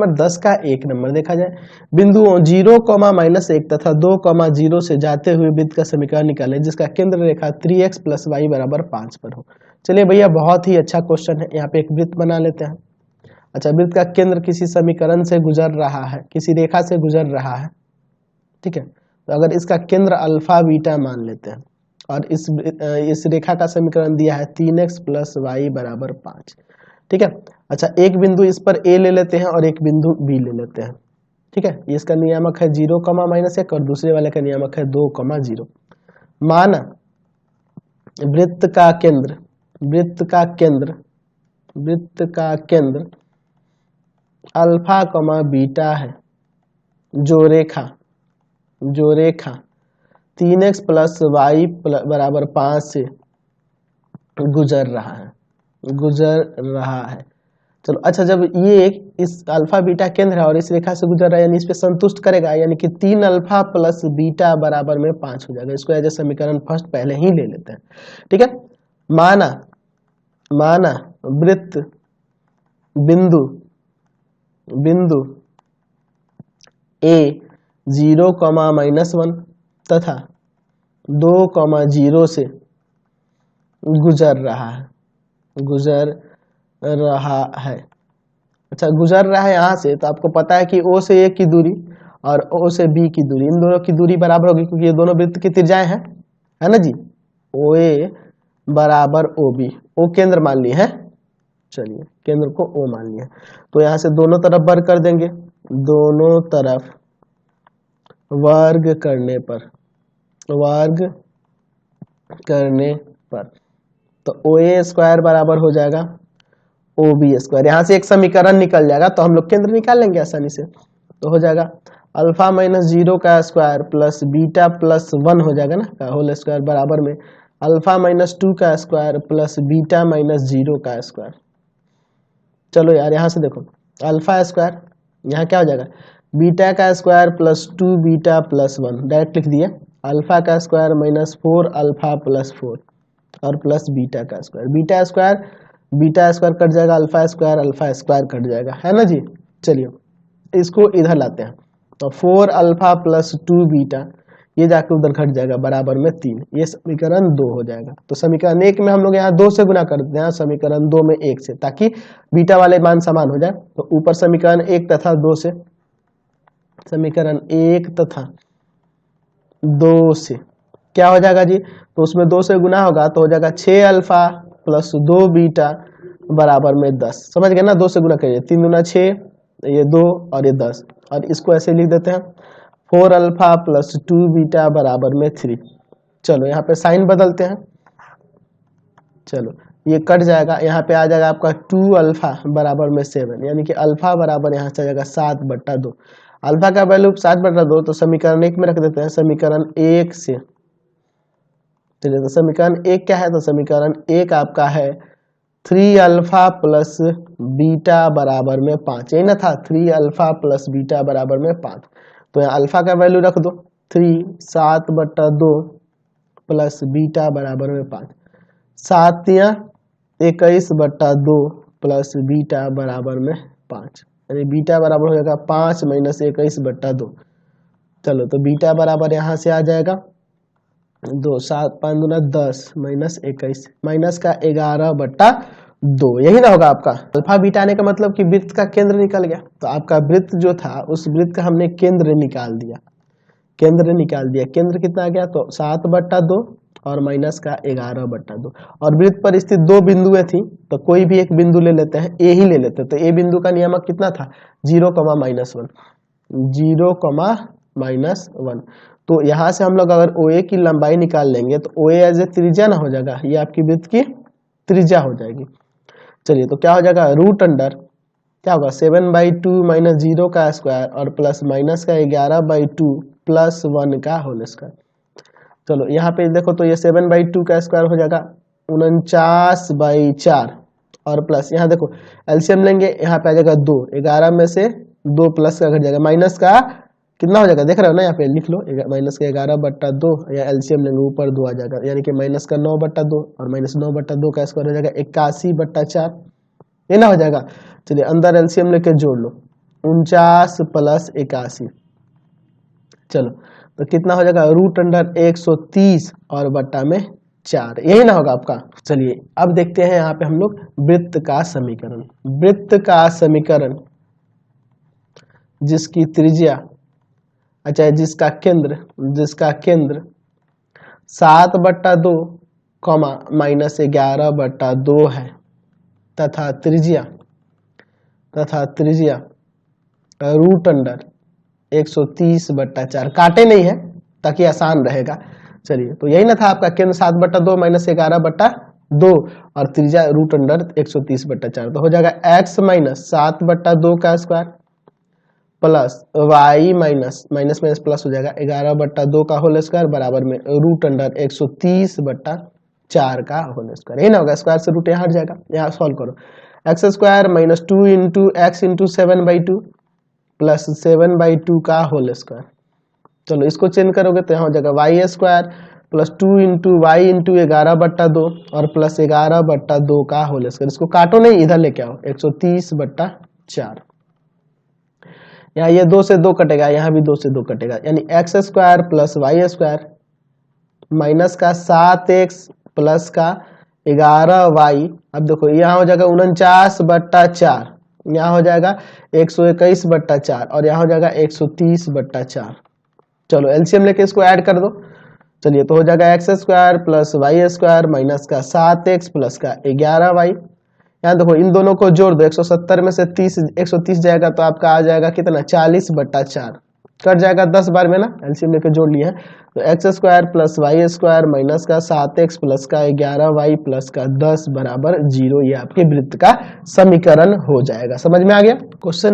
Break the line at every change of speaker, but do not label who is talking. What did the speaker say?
Number 10 का 1 number देखा जाए। बिंदुओं 0,-1 तथा 2,0 से जाते हुए वृत्त का समीकरण निकालें जिसका केंद्र रेखा 3x + y = 5 पर हो। चलिए भैया, बहुत ही अच्छा क्वेश्चन है। यहाँ पे एक वृत्त बना लेते हैं। अच्छा, वृत्त का केंद्र किसी समीकरण से गुजर रहा है, किसी रेखा से गुजर रहा है, ठीक है। तो अगर इसका केंद्र अल्फा बीटा मान लेते हैं और इस रेखा का समीकरण दिया है 3x + y = 5, ठीक है। अच्छा, एक बिंदु इस पर A ले लेते हैं और एक बिंदु B ले लेते हैं, ठीक है। ये इसका नियामक है 0,-1 और दूसरे वाले का नियामक है 2,0। माना वृत्त का केंद्र अल्फा, बीटा है जो रेखा 3x + y = 5 से गुजर रहा है। चलो, अच्छा, जब ये इस अल्फा बीटा केंद्र है और इस रेखा से गुजर रहा है यानी इस पे संतुष्ट करेगा, यानी कि 3 अल्फा + बीटा बराबर में 5 हो जाएगा। इसको एज ए समीकरण फर्स्ट पहले ही ले लेते हैं, ठीक है। माना वृत्त बिंदु A 0,-1 तथा 2,0 से गुजर रहा है। अच्छा, गुजर रहा है यहाँ से, तो आपको पता है कि O से A की दूरी और O से B की दूरी, इन दोनों की दूरी बराबर होगी क्योंकि ये दोनों वृत्त की त्रिज्याएं हैं, है ना जी। OA = OB, O केंद्र मान लिए हैं। चलिए, केंद्र को O मान लिया, तो यहाँ से दोनों तरफ वर्ग कर देंगे। दोनों तरफ वर्ग करने पर तो OA² बराबर हो जाएगा OB²। यहाँ से एक समीकरण निकल जाएगा तो हम लोग केंद्र निकाल लेंगे आसानी से। तो हो जाएगा अल्फा -0 का स्क्वायर प्लस बीटा +1 हो जाएगा ना, का होल स्क्वायर बराबर में अल्फा -2 का स्क्वायर प्लस बीटा -0 का स्क्वायर। चलो यार, यहाँ से देखो, अल्फा स्क्वायर यहाँ क्या हो जाएगा, बीटा का स्क्वायर प्लस 2 बीटा +1, डायरेक्ट लिख दिए। अल्फा का स्क्वायर -4 अल्फा +4 और प्लस बीटा का स्क्वायर। बीटा स्क्वायर कट जाएगा, अल्फा स्क्वायर कट जाएगा, है ना जी। चलिए, इसको इधर लाते हैं तो 4 अल्फा + 2 बीटा ये जाके उधर घट जाएगा बराबर में 3। ये समीकरण 2 हो जाएगा। तो समीकरण 1 में हम लोग यहाँ 2 से गुना कर देते हैं, समीकरण 2 में 1 से, ताकि बीटा वाले मान समान हो जाए। तो ऊपर समीकरण 1 तथा 2 से, समीकरण 1 तथा 2 से क्या हो जाएगा जी, तो उसमें 2 से गुना होगा तो हो जाएगा 6 अल्फा + 2 बीटा बराबर में 10। समझ गए ना, 2 से गुना करिए, 3 दूना 6, ये 2 और ये 10, और इसको ऐसे लिख देते हैं 4 अल्फा + 2 बीटा बराबर में 3। चलो, यहाँ पे साइन बदलते हैं। चलो, ये कट जाएगा, यहाँ पे आ जाएगा आपका 2 अल्फा बराबर में 7, यानी कि अल्फा बराबर यहाँ से आ जाएगा 7/2। अल्फा का वैल्यू 7/2, तो समीकरण 1 में रख देते हैं। समीकरण 1 से चलिए, तो समीकरण 1 क्या है, तो समीकरण 1 आपका है 3 अल्फा + बीटा बराबर में 5, यही ना था, 3 अल्फा + बीटा बराबर में 5। तो यहाँ अल्फा का वैल्यू रख दो 3, 7/2 प्लस बीटा बराबर में 5, 7 या 21/2 प्लस बीटा बराबर में 5, यानी बीटा बराबर हो जाएगा 5 - 21/2। चलो, तो बीटा बराबर यहाँ से आ जाएगा 2, 7 5 दूना 10 - 21 माइनस का 11/2, यही ना होगा आपका। अल्फा बीटा आने का मतलब कि वृत्त का केंद्र निकल गया। तो आपका वृत्त जो था, उस वृत्त का हमने केंद्र निकाल दिया। केंद्र कितना आ गया, तो 7/2 और माइनस का 11/2। और वृत्त पर स्थित 2 बिंदुएं थी, तो कोई भी एक बिंदु ले लेते हैं, ए ही ले लेते हैं। तो ए बिंदु का नियामक कितना था, 0,-1, 0,-1। तो यहाँ से हम लोग अगर OA की लंबाई निकाल लेंगे तो OA एज ए त्रिज्या ना हो जाएगा, ये आपकी वृत्त की त्रिज्या हो जाएगी। चलिए, तो क्या हो जाएगा, √ क्या होगा 7/2 - 0 का स्क्वायर और प्लस माइनस का 11/2 + 1 का होल स्क्वायर। चलो, यहाँ पे देखो तो ये 7/2 का स्क्वायर हो जाएगा 49/4 और प्लस यहाँ देखो एलसीएम लेंगे, यहाँ पे आ जाएगा 2, 11 में से 2 प्लस का घट जाएगा, माइनस का कितना हो जाएगा, देख रहे हो ना, यहाँ पे लिख लो माइनस का 11/2, या एलसीएम लेंगे ऊपर 2 आ जाएगा, यानी कि माइनस का 9/2 और -9/2 का स्क्वायर हो जाएगा 81/4, ये ना हो जाएगा। चलिए, अंदर एलसीएम लेके जोड़ लो, 49 प्लस 81। चलो तो कितना हो जाएगा, रूट अंडर 130 और बट्टा में 4, यही ना होगा आपका। चलिए अब देखते हैं यहाँ पे हम लोग वृत्त का समीकरण। वृत्त का समीकरण जिसकी त्रिज्या, अच्छा जिसका केंद्र 7/2 कॉमा -11/2 है तथा त्रिज्या रूट अंडर 130/4, काटे नहीं है ताकि आसान रहेगा। चलिए तो यही ना था आपका, केंद्र 7/2 -11/2 और त्रिज्या रूट अंडर 130/4, तो हो जाएगा x माइनस 7/2 का square plus y minus plus हो जाएगा 11/2 का होल स्क्वायर बराबर में रूट अंडर 130/4 का होल स्क्वायर। यही ना होगा, स्क्वायर से रूट यहाँ हट जाएगा। यहाँ सॉल्व करो, x square minus 2 into x into 7/2 plus 7/2 का होल स्क्वायर। चलो इसको चेंज करोगे तो यहाँ हो जाएगा Y square plus 2 into Y into 11/2 और प्लस 11/2 का होल स्क्वायर। इसको काटो नहीं, इधर लेके आओ, 130/4। यहाँ ये 2 से 2 कटेगा, यहाँ भी 2 से 2 कटेगा, यानी X square plus Y square minus का 7x प्लस का 11y। अब देखो यहाँ हो जाएगा 49/4, यहाँ हो जाएगा 121/4 और यहाँ हो जाएगा 130/4। चलो एलसीएम लेके इसको ऐड कर दो। चलिए तो हो जाएगा X square plus Y square minus का 7x प्लस का 11y। यहाँ देखो इन दोनों को जोड़ दो, 170 में से 130 जाएगा तो आपका आ जाएगा कितना, 40/4, कट जाएगा 10 बार में ना, एलसीएम लेके जोड़ लिया है। तो X square plus Y square minus का 7x प्लस का 11y प्लस का 10 बराबर 0, ये आपके वृत्त का समीकरण हो जाएगा। समझ में आ गया क्वेश्चन।